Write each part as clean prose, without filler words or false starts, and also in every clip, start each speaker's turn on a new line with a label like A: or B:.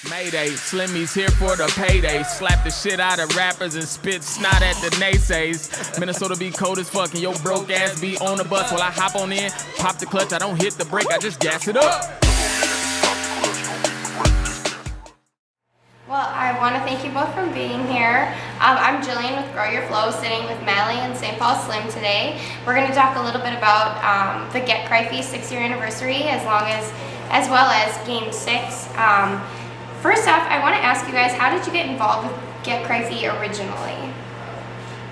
A: Mayday, Slimmy's here for the payday. Slap the shit out of rappers and spit snot at the naysays. Minnesota be cold as fuck and your broke ass be on the bus. While I hop on in, pop the clutch, I don't hit the brake, I just gas it up.
B: Well, I want to thank you both for being here. I'm Jillian with GrowYourFlow, sitting with MaLLy and St. Paul Slim today. We're going to talk a little bit about the Get Cryphy 6-year anniversary, as well as Game 6. First off, I want to ask you guys, how did you get involved with Get Cryphy originally?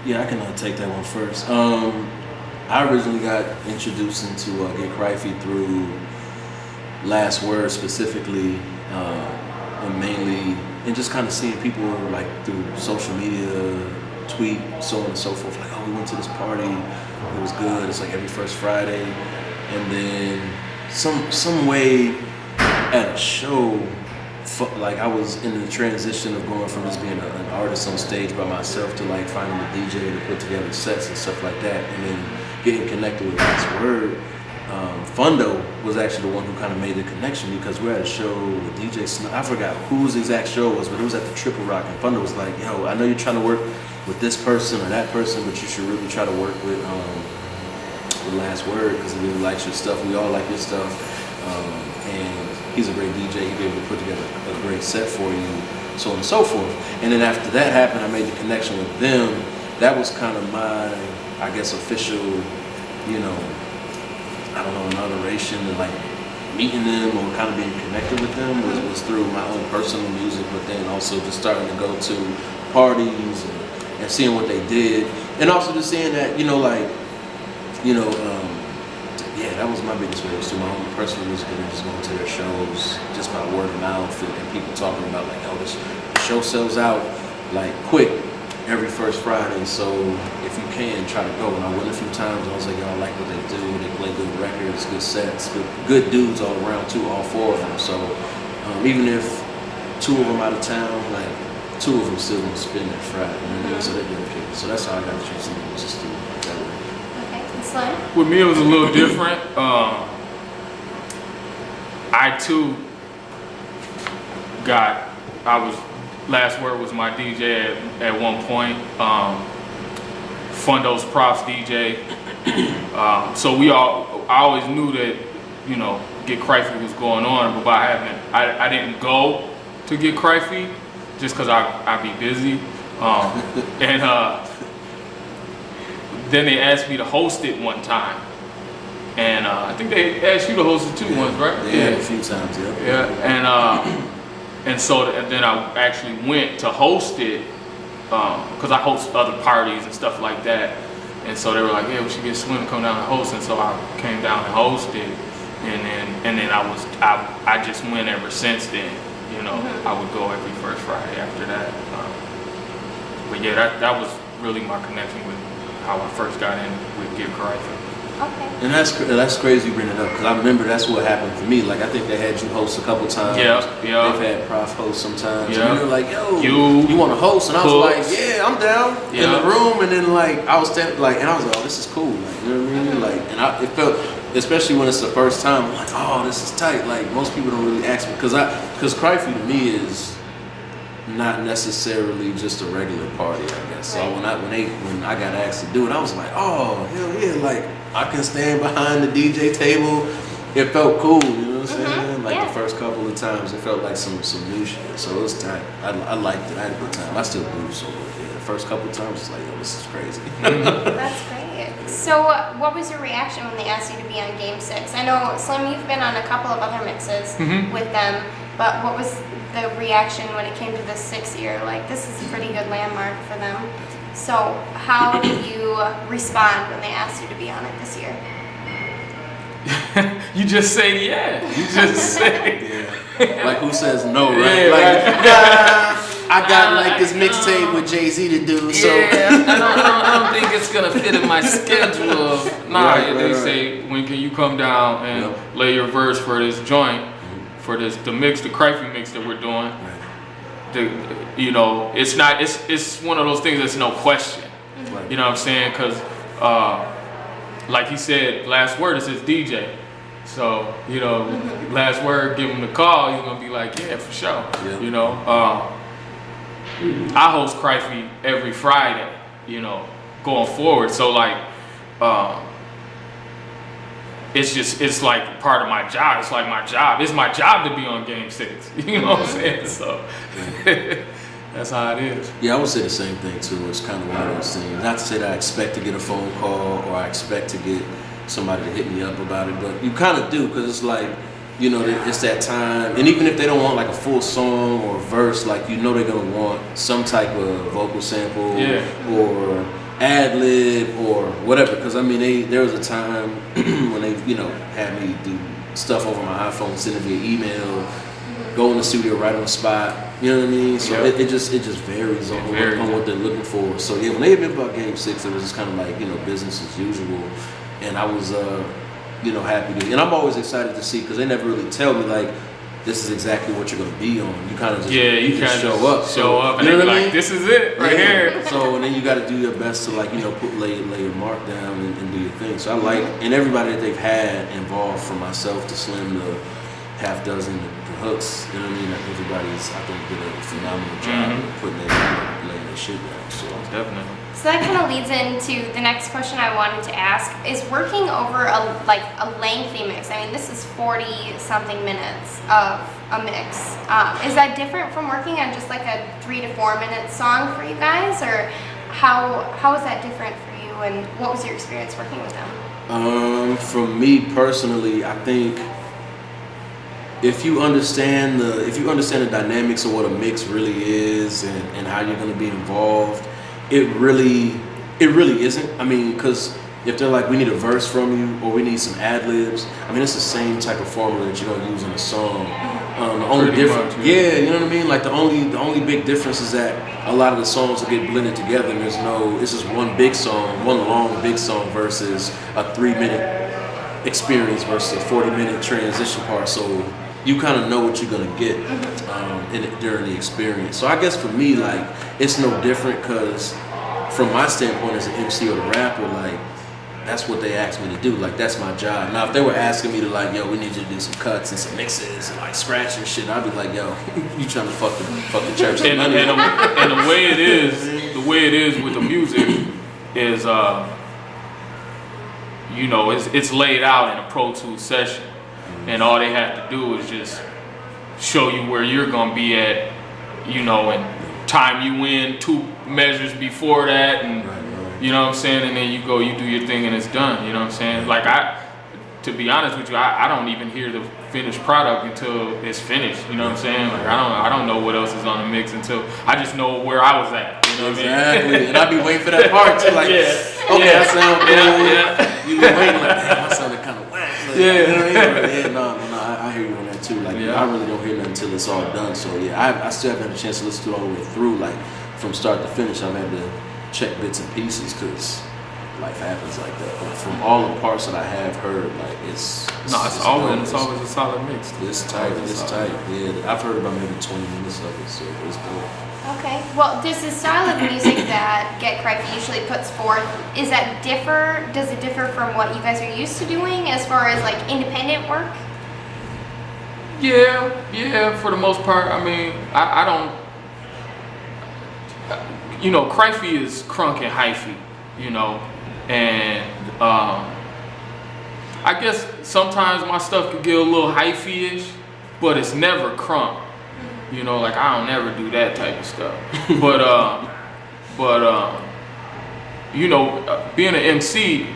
C: Yeah, I can take that one first. I originally got introduced into Get Cryphy through Last Word specifically, and mainly, and just kind of seeing people like through social media, tweet, so on and so forth, like, oh, we went to this party, it was good, it's like every first Friday, and then some way at a show, like I was in the transition of going from just being an artist on stage by myself to like finding a DJ to put together sets and stuff like that, and then getting connected with Last Word. Fundo was actually the one who kind of made the connection, because we're at a show with DJ Snow. I forgot whose exact show it was, but it was at the Triple Rock, and Fundo was like, yo, I know you're trying to work with this person or that person, but you should really try to work with Last Word, because he really likes your stuff. We all like your stuff, and he's a great DJ. He'd be able to put together a great set for you, so on and so forth. And then after that happened, I made the connection with them. That was kind of my, I guess, official, you know, I don't know, inauguration, and like meeting them or kind of being connected with them was through my own personal music, but then also just starting to go to parties and seeing what they did, and also just seeing that, you know, like, you know, yeah, that was my biggest way, was through my own personal music, and then just going to their shows just by word of mouth, and people talking about like, oh, this show sells out like quick every first Friday, so if you can, try to go. And I went a few times, and I was like, yo, I like what they do. They play good records, good sets, good dudes all around too, all four of them. So even if two of them out of town, like two of them still gonna spend that Friday. You know what I mean? So they're good people. So that's how I got the chance to do, just through that way.
B: Okay, and Slim?
A: With me, it was a little different. I too Last Word was my DJ at one point. Fundo's props DJ. So I always knew that, you know, Get Cryphy was going on, but I didn't go to Get Cryphy just because I'd be busy. And then they asked me to host it one time. And I think they asked you to host it too once, right?
C: Yeah, a few times, yeah.
A: Yeah, and so then I actually went to host it, because I host other parties and stuff like that. And so they were like, yeah, we should get Slim to come down and host. And so I came down and hosted, and then I just went ever since then. You know, I would go every first Friday after that. But yeah, that was really my connection with how I first got in with Get Cryphy.
B: Okay.
C: And that's crazy you bring it up, because I remember that's what happened for me. Like, I think they had you host a couple times.
A: Yeah.
C: They've had Prof host sometimes.
A: Yeah.
C: And you were like, yo, you want to host? And I was like, yeah, I'm down. In the room, and then like I was standing like, and I was like, oh, this is cool. Like, you know what I mean? Like, and it felt, especially when it's the first time, I'm like, oh, this is tight. Like, most people don't really ask me, because Cryphy to me is not necessarily just a regular party, I guess. So when I got asked to do it, I was like, oh, hell yeah, like I can stand behind the DJ table. It felt cool, you know what I'm saying? Like the first couple of times, it felt like some new shit. So it was tight. I liked it. I had a good time. I still do. So yeah, the first couple of times, it's like, oh, this is crazy.
B: That's great. So what was your reaction when they asked you to be on Game 6? I know, Slim, you've been on a couple of other mixes with them, but what was the reaction when it came to the 6th year? Like, this is a pretty good landmark for them. So how do you respond when they ask you to be on it this year?
A: You just say yeah. You just say
C: Like, who says no, right?
A: Yeah,
C: like, nah, I got like this mixtape with Jay-Z to do, so.
A: Yeah, I don't think it's gonna fit in my schedule. Nah, they say, when can you come down and lay your verse for this joint, for the Cryphy mix that we're doing. You know, it's one of those things that's no question. You know what I'm saying? Because like he said, Last Word is his DJ. So, you know, last word, give him the call, he's gonna be like, yeah, for sure.
C: Yeah.
A: You know, I host Cryphy every Friday, you know, going forward. So like, it's like part of my job. It's like my job. It's my job to be on Game 6. You know what I'm saying? So that's how it is.
C: Yeah, I would say the same thing too. It's kind of one of those things. Not to say that I expect to get a phone call or I expect to get somebody to hit me up about it, but you kind of do, because it's like, you know, it's that time. And even if they don't want like a full song or a verse, like, you know, they're gonna want some type of vocal sample or ad lib or whatever. Because I mean, there was a time when they, you know, had me do stuff over my iPhone, send it via email, go in the studio right on the spot. You know what I mean? So it just varies on what they're looking for. So yeah, when they hit me about Game 6, it was just kind of like, you know, business as usual. And I was, you know, happy to, and I'm always excited to see, because they never really tell me like, this is exactly what you're gonna be on. You kind of just
A: you
C: just
A: show up,
C: and
A: you know
C: they're
A: like, this is it right here.
C: So and then you got to do your best to, like, you know, lay your mark down and do your thing. So I like, and everybody that they've had involved, from myself to Slim to half dozen the hooks. You know what I mean? Like, everybody's, I think, did a phenomenal job of putting laying their shit down. So
A: Definitely.
B: So that kind of leads into the next question I wanted to ask, is working over a lengthy mix. I mean, this is 40-something minutes of a mix. Is that different from working on just like a 3 to 4 minute song for you guys, or how is that different for you, and what was your experience working with them?
C: For me personally, I think if you understand the dynamics of what a mix really is and how you're going to be involved, it really isn't. I mean, because if they're like, we need a verse from you or we need some ad libs, I mean, it's the same type of formula that you're gonna use in a song. The only difference, you know what I mean. Like the only big difference is that a lot of the songs will get blended together, and this is one big song, one long big song versus a 3-minute experience versus a 40-minute transition part. So you kind of know what you're gonna get during the experience. So I guess for me, like, it's no different, because from my standpoint as an MC or the rapper, like, that's what they asked me to do. Like, that's my job. Now, if they were asking me to, like, yo, we need you to do some cuts and some mixes and like scratch and shit, I'd be like, yo, you trying to fuck the church?
A: And the way it is with the music is, you know, it's laid out in a Pro Tools session, and all they have to do is just show you where you're gonna be at, you know, and time you in 2 measures before that, and you know what I'm saying, and then you go, you do your thing, and it's done. You know what I'm saying? Like, to be honest with you, I don't even hear the finished product until it's finished. You know what I'm saying? Like, I don't know what else is on the mix until I just know where I was at. You know what I mean?
C: And I be waiting for that part too. Like, I sound cool. You be waiting like, damn, I sounded kind of whack. Like, you know what I mean? No, I hear you on that too. Like, I really don't hear nothing until it's all done. So I still haven't had a chance to listen to it all the way through, like from start to finish. I've had to check bits and pieces because life happens like that. But from all the parts that I have heard, like, it's always
A: a solid mix.
C: It's tight. Yeah, I've heard about maybe 20 minutes of it, so it's dope.
B: Okay. Well, does the style of music that Get Cryphy usually puts forth, does it differ from what you guys are used to doing as far as like independent work?
A: Yeah, for the most part. I mean, I don't, you know, Cryphy is crunk and hyphy, you know, and I guess sometimes my stuff could get a little hyphy-ish, but it's never crunk. You know, like, I don't never do that type of stuff. But you know, being an MC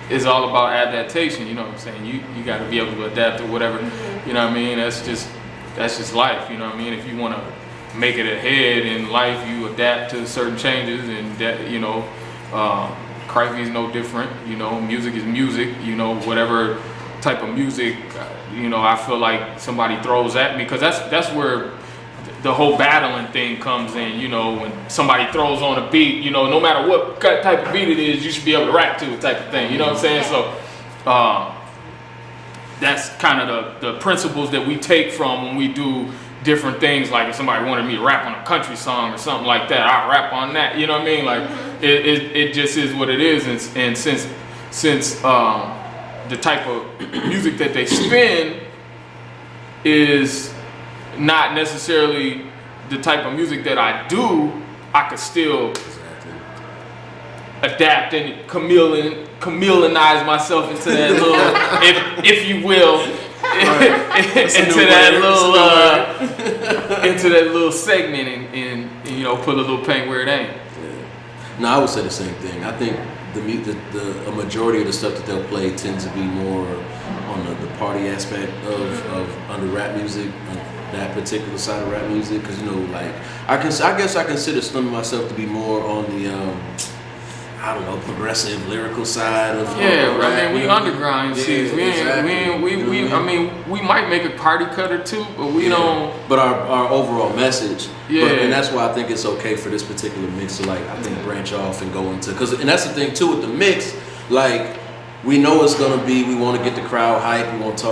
A: is all about adaptation. You know what I'm saying? You got to be able to adapt to whatever. You know what I mean? That's just life. You know what I mean? If you want to make it ahead in life, you adapt to certain changes, and that, you know, Cryphy is no different. You know, music is music. You know, whatever type of music, you know, I feel like somebody throws at me, because that's where the whole battling thing comes in. You know, when somebody throws on a beat, you know, no matter what type of beat it is, you should be able to rap to it, type of thing. You know what I'm saying? So that's kind of the principles that we take from when we do different things. Like, if somebody wanted me to rap on a country song or something like that, I'll rap on that. You know what I mean? Like, it just is what it is. And since the type of music that they spin is not necessarily the type of music that I do, I could still adapt and chameleonize myself into that little, if you will, into that little segment and you know, put a little paint where it ain't.
C: Yeah. No, I would say the same thing. I think a majority of the stuff that they'll play tends to be more on the party aspect of under rap music, on that particular side of rap music, because you know, like I guess I consider Slim myself to be more on the I don't know, progressive lyrical side of
A: rap. I mean, we underground
C: MCs.
A: I mean, we might make a party cut or two, but we don't.
C: But our overall message.
A: Yeah.
C: And that's why I think it's okay for this particular mix to, like, I think branch off and go into, and that's the thing too with the mix. Like, we know it's gonna be. We want to get the crowd hyped. We want to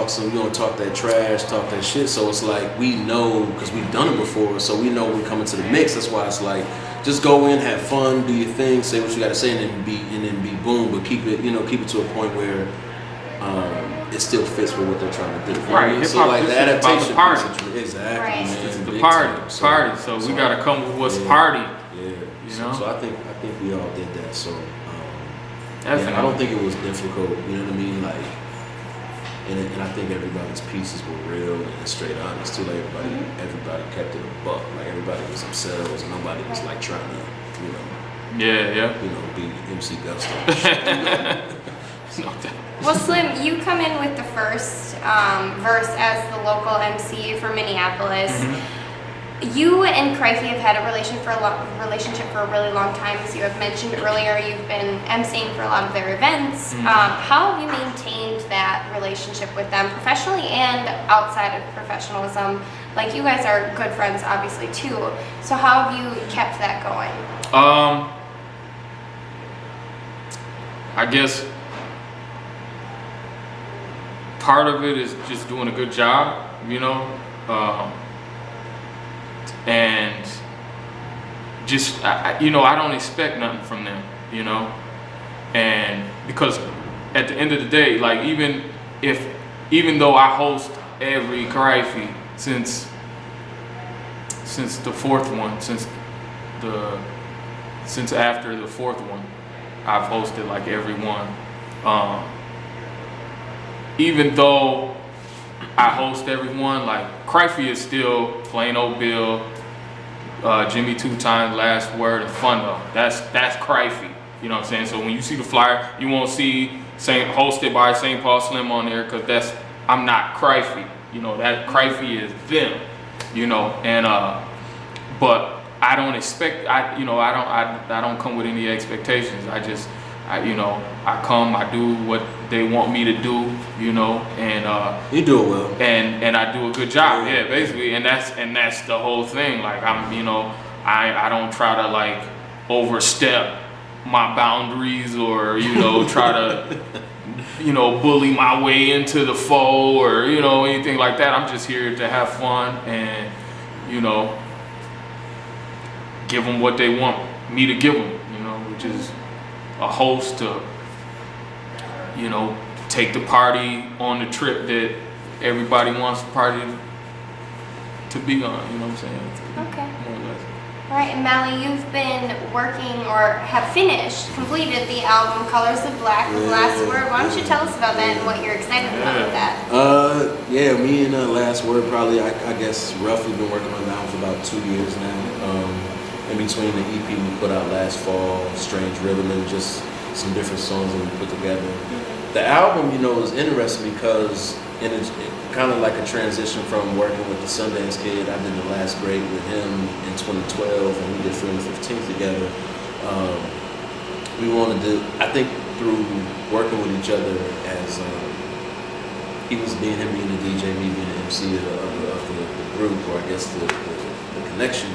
C: talk that trash, talk that shit. So it's like we know because we've done it before. So we know when we come into the mix. That's why it's like, just go in, have fun, do your thing, say what you got to say, and then be boom. But keep it to a point where it still fits with what they're trying to do.
A: Right.
C: So like the adaptation,
A: party.
C: Exactly.
B: Right.
C: Man,
A: It's the
C: big
A: party.
C: time.
A: So we gotta come with what's party.
C: Yeah.
A: You know.
C: So I think we all did that. So I don't think it was difficult. You know what I mean? Like, and I think everybody's pieces were real and straight honest too. Like everybody kept it a buck. Like everybody was themselves, and nobody was like trying to, you know.
A: Yeah.
C: You know, be MC Gusto.
B: Well, Slim, you come in with the first verse as the local MC for Minneapolis. You and Cryphy have had a relationship for a really long time. As you have mentioned earlier, you've been emceeing for a lot of their events. How have you maintained that relationship with them professionally and outside of professionalism? Like, you guys are good friends, obviously, too. So how have you kept that going?
A: I guess part of it is just doing a good job, you know, and just you know, I don't expect nothing from them, you know, and because at the end of the day, like even though I host every Cryphy since the fourth one, since after the fourth one, I've hosted like every one. Even though I host everyone, like Cryphy is still Plain Ole Bill, Jimmy2Times, Last Word, and Fundo. That's Cryphy. You know what I'm saying? So when you see the flyer, you won't see hosted by St. Paul Slim on there, because I'm not Cryphy. You know, that Cryphy is them. You know, and but I don't expect. I don't come with any expectations. I come, I do what they want me to do, you know, and
C: you do it well,
A: and I do a good job, yeah, basically, and that's the whole thing. Like I don't try to like overstep my boundaries or try to bully my way into the foe or anything like that. I'm just here to have fun and give them what they want me to give them, which is a host to, take the party on the trip that everybody wants the party to be on, you know what I'm saying?
B: Okay.
A: More or less.
B: All right, and MaLLy, you've been working or have completed the album Colors of Black with Last Word. Why don't you tell us about that and what you're excited about with that?
C: Me and Last Word probably, I guess, roughly been working on that one for about 2 years now. In between the EP we put out last fall, Strange Rhythm, and just some different songs that we put together. The album, is interesting because it's kind of like a transition from working with the Sundance Kid. I did The Last Grade with him in 2012, and we did Feeling 15th together. We wanted to, I think through working with each other as him being the DJ, me being the MC of the group, or I guess the connection,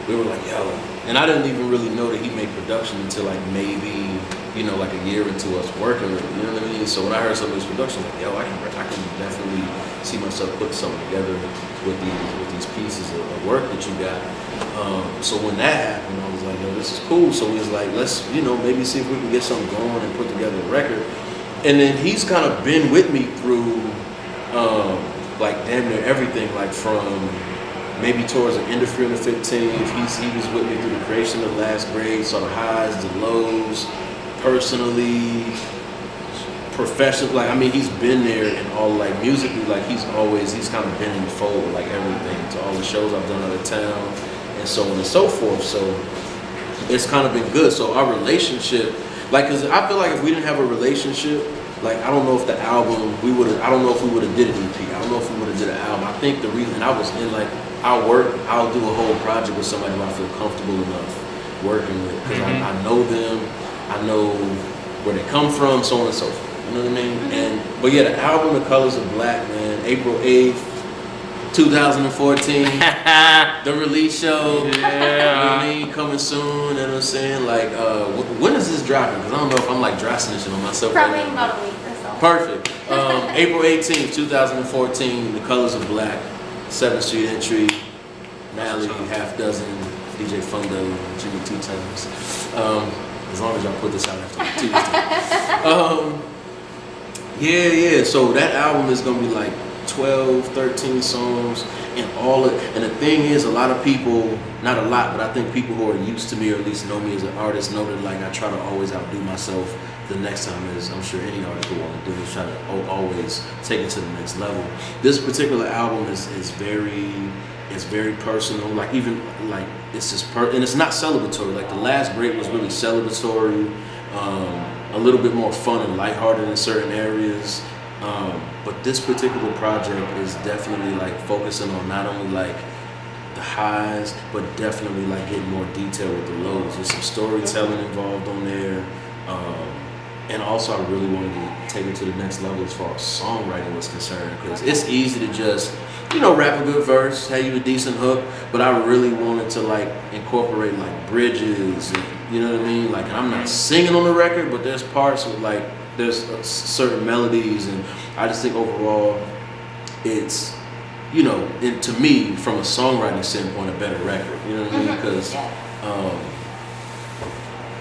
C: we were like, yo, and I didn't even really know that he made production until like maybe, like a year into us working with him, you know what I mean? So when I heard some of his production, like, yo, I can definitely see myself putting something together with these pieces of work that you got. So when that happened, I was like, yo, this is cool. So we was like, let's, maybe see if we can get something going and put together a record. And then he's kind of been with me through like damn near everything, like from maybe towards the end of Freedom 15. He was with me through the creation of Last Grade, saw the highs, the lows, personally, professional. Like, I mean, he's been there and all, like, musically, like, he's kind of been in the fold with, like, everything, to all the shows I've done out of town and so on and so forth. So it's kind of been good. So our relationship, like, cause I feel like if we didn't have a relationship, like, I don't know if the album, I don't know if we would have did an EP. I don't know if we would have did an album. I think the reason I was in, like, I'll do a whole project with somebody who I feel comfortable enough working with. Because I know them, I know where they come from, so on and so forth. You know what I mean? But yeah, the album, The Colors of Black, man, April 8th, 2014, the release show, you know what I mean, coming soon, you know what I'm saying? Like, when is this dropping? Because I don't know if I'm like dry snitching on myself.
B: Probably
C: right
B: in
C: now.
B: about a week or so.
C: Perfect. April 18th, 2014, The Colors of Black, 7th Street entry, MaLLy, half dozen, DJ Fundo, Jimmy2Times. As long as y'all put this out after Tuesday. Yeah, so that album is gonna be like 12, 13 songs, and the thing is, a lot of people, not a lot, but I think people who are used to me or at least know me as an artist know that, like, I try to always outdo myself the next time, as I'm sure any artist will want to do, is try to always take it to the next level. This particular album is very personal, like, even like it's just and it's not celebratory. Like, the Last Great was really celebratory, a little bit more fun and lighthearted in certain areas. But this particular project is definitely like focusing on not only like the highs, but definitely like getting more detail with the lows. There's some storytelling involved on there. And also I really wanted to take it to the next level as far as songwriting was concerned, because it's easy to just, you know, rap a good verse, have you a decent hook, but I really wanted to like incorporate like bridges, and, you know what I mean? Like, and I'm not singing on the record, but there's parts with like, there's certain melodies, and I just think overall it's, you know, and to me, from a songwriting standpoint, a better record, you know what I mean? Because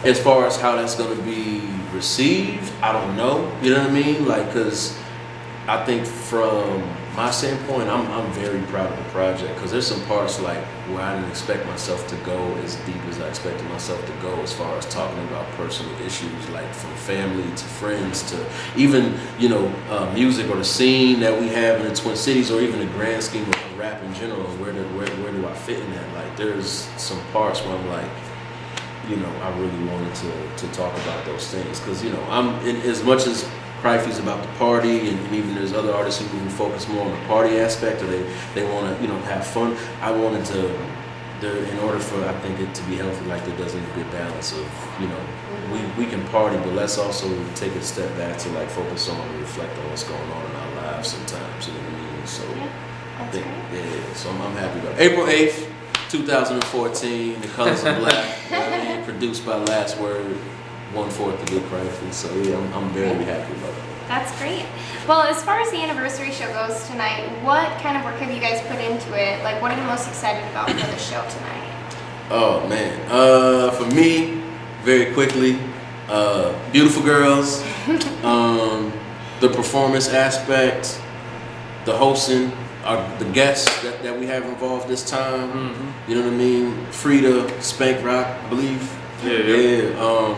C: as far as how that's going to be received, I don't know, you know what I mean? Like, because I think from my standpoint, I'm very proud of the project, because there's some parts like where I didn't expect myself to go as deep as I expected myself to go, as far as talking about personal issues, like from family to friends to even, you know, music or the scene that we have in the Twin Cities, or even the grand scheme of rap in general. Where do I fit in that? Like, there's some parts where I'm like, you know, I really wanted to talk about those things, because, you know, as much as Cryphy's about the party, and even there's other artists who focus more on the party aspect, or they want to, you know, have fun. I wanted to, in order for, I think, it to be healthy, like, there does need to be a balance of, you know, we can party, but let's also take a step back to like focus on and reflect on what's going on in our lives sometimes, you know what I mean? So I think, so I'm happy about it. April 8th, 2014, The Colors of Black, you know what I mean? Produced by Last Word, 1/4 the good Cryphy. So yeah, I'm very happy about it.
B: That's great. Well, as far as the anniversary show goes tonight, what kind of work have you guys put into it? Like, what are you most excited about for the show tonight?
C: Oh man, for me, very quickly, beautiful girls, the performance aspect, the hosting, the guests that we have involved this time. You know what I mean? Frida, Spank Rock, I believe. Yeah.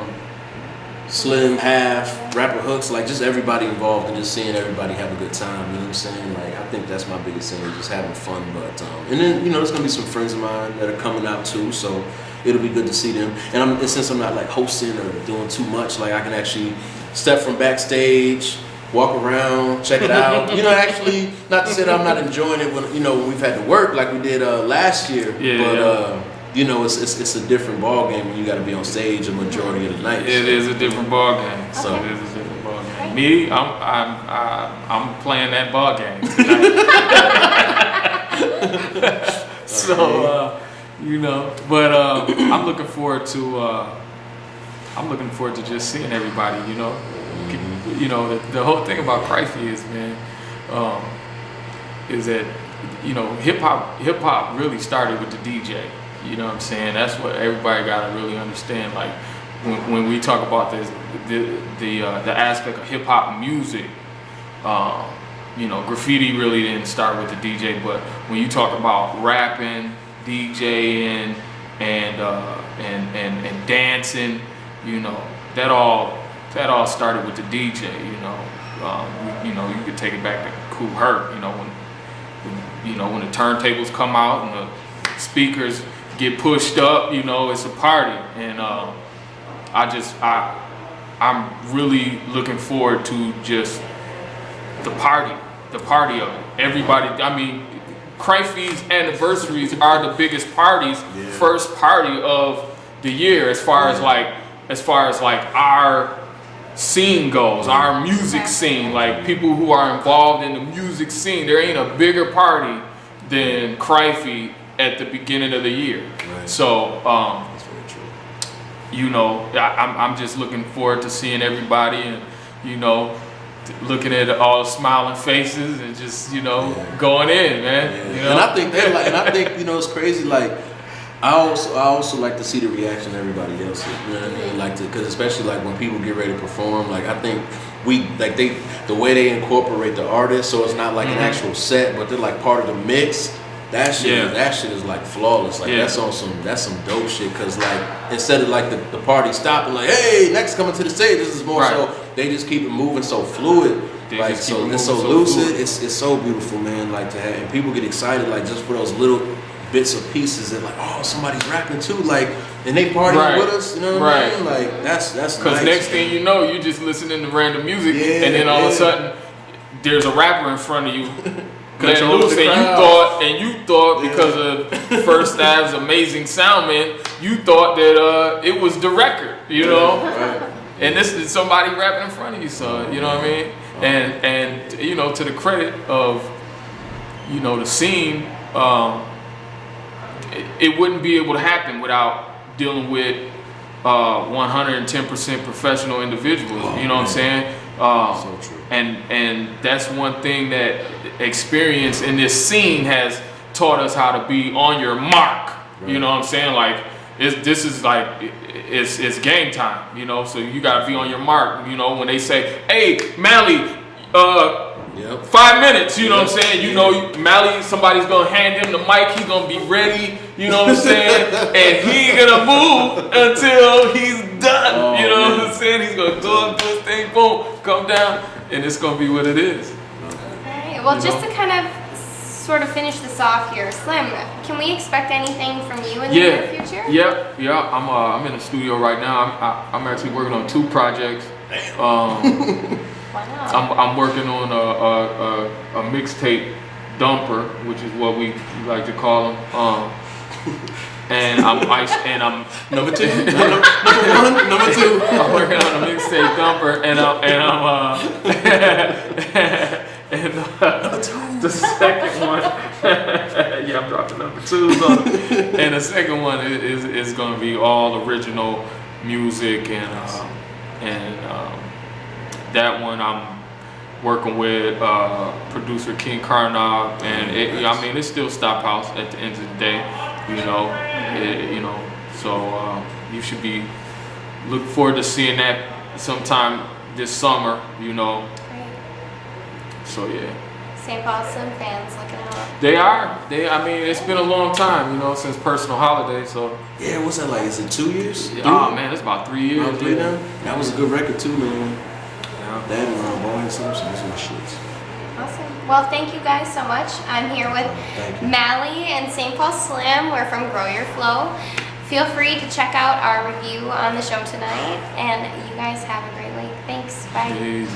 C: Slim, Half, rapper Hooks, like just everybody involved, and just seeing everybody have a good time, you know what I'm saying? Like, I think that's my biggest thing, just having fun. But and then, you know, there's gonna be some friends of mine that are coming out too, so it'll be good to see them. And since I'm not like hosting or doing too much, like I can actually step from backstage, walk around, check it out. You know, actually, not to say that I'm not enjoying it when, you know, when we've had to work like we did last year, but you know, it's a different ball game when you got to be on stage a majority of the night.
A: It is a different ball game. So it is a different ball game. Me, I'm playing that ball game tonight. So you know, but I'm looking forward to just seeing everybody. You know, you know the whole thing about Cryphy is, man, is that, you know, hip hop really started with the DJ. You know what I'm saying? That's what everybody gotta really understand. Like, when we talk about this, the aspect of hip hop music, you know, graffiti really didn't start with the DJ, but when you talk about rapping, DJing, and dancing, you know, that all started with the DJ. You know, you could take it back to Kool Herc. When the turntables come out and the speakers get pushed up, you know, it's a party, and I'm really looking forward to just the party of it. Everybody, I mean, Cryphy's anniversaries are the biggest parties, first party of the year as far as like our scene goes, our music scene, like people who are involved in the music scene. There ain't a bigger party than Cryphy at the beginning of the year. Right. So, that's very true. You know, I'm just looking forward to seeing everybody, and you know, looking at all the smiling faces and just, you know, going in, man. Yeah. You know?
C: And I think you know, it's crazy. Like, I also like to see the reaction of everybody else. You know what I mean? Like, because especially like when people get ready to perform, like I think the way they incorporate the artist, so it's not like an actual set, but they're like part of the mix. That shit is like flawless. Like that's some dope shit. Cause like instead of like the party stopping, like, hey, next coming to the stage, this is more so they just keep it moving so fluid. Like so it's so lucid. It's so beautiful, man. Like to have, and people get excited like just for those little bits of pieces and like, oh, somebody's rapping too, like, and they partying with us, you know what I mean? Like that's
A: because
C: nice,
A: next thing you know, you just listening to random music, and then all of a sudden there's a rapper in front of you. Letting loose, and you thought because of First Ave's amazing soundman, you thought that it was the record, you know, and this is somebody rapping in front of you, so you know what I mean. And you know, to the credit of, you know, the scene, it wouldn't be able to happen without dealing with 110% professional individuals. You know what I'm saying? So true. And that's one thing that experience in this scene has taught us, how to be on your mark. Right. You know what I'm saying? Like this is like it's game time. You know, so you gotta be on your mark. You know, when they say, "Hey, MaLLy, 5 minutes," you know what I'm saying? You know, MaLLy, somebody's gonna hand him the mic, he's gonna be ready, you know what I'm saying? And he ain't gonna move until he's done, you know what I'm saying? He's gonna do his thing, boom, come down, and it's gonna be what it is.
B: Alright, well, just to kind of sort of finish this off here, Slim, can we expect anything from you in the near future?
A: Yeah, I'm in the studio right now. I'm actually working on 2 projects. I'm working on a mixtape dumper, which is what we like to call them. And I'm number 2. Number 2. I'm working on a mixtape dumper, and the second one, I'm dropping number 2s on it. And the second one is going to be all original music, and that one I'm working with producer King Cranial, and it's still Stop House at the end of the day, so you should be look forward to seeing that sometime this summer,
B: Great.
A: So yeah.
B: St. Paul Slim fans looking out.
A: They are. It's been a long time, since Personal Holiday, so.
C: Yeah, what's that like? Is it 2 years?
A: Oh man, it's about 3 years.
C: That was a good record too, man. That and Boy Simpson, those are my shits.
B: Awesome. Well, thank you guys so much. I'm here with MaLLy and St. Paul Slim. We're from Grow Your Flow. Feel free to check out our review on the show tonight, and you guys have a great week. Thanks. Bye.
A: Peace.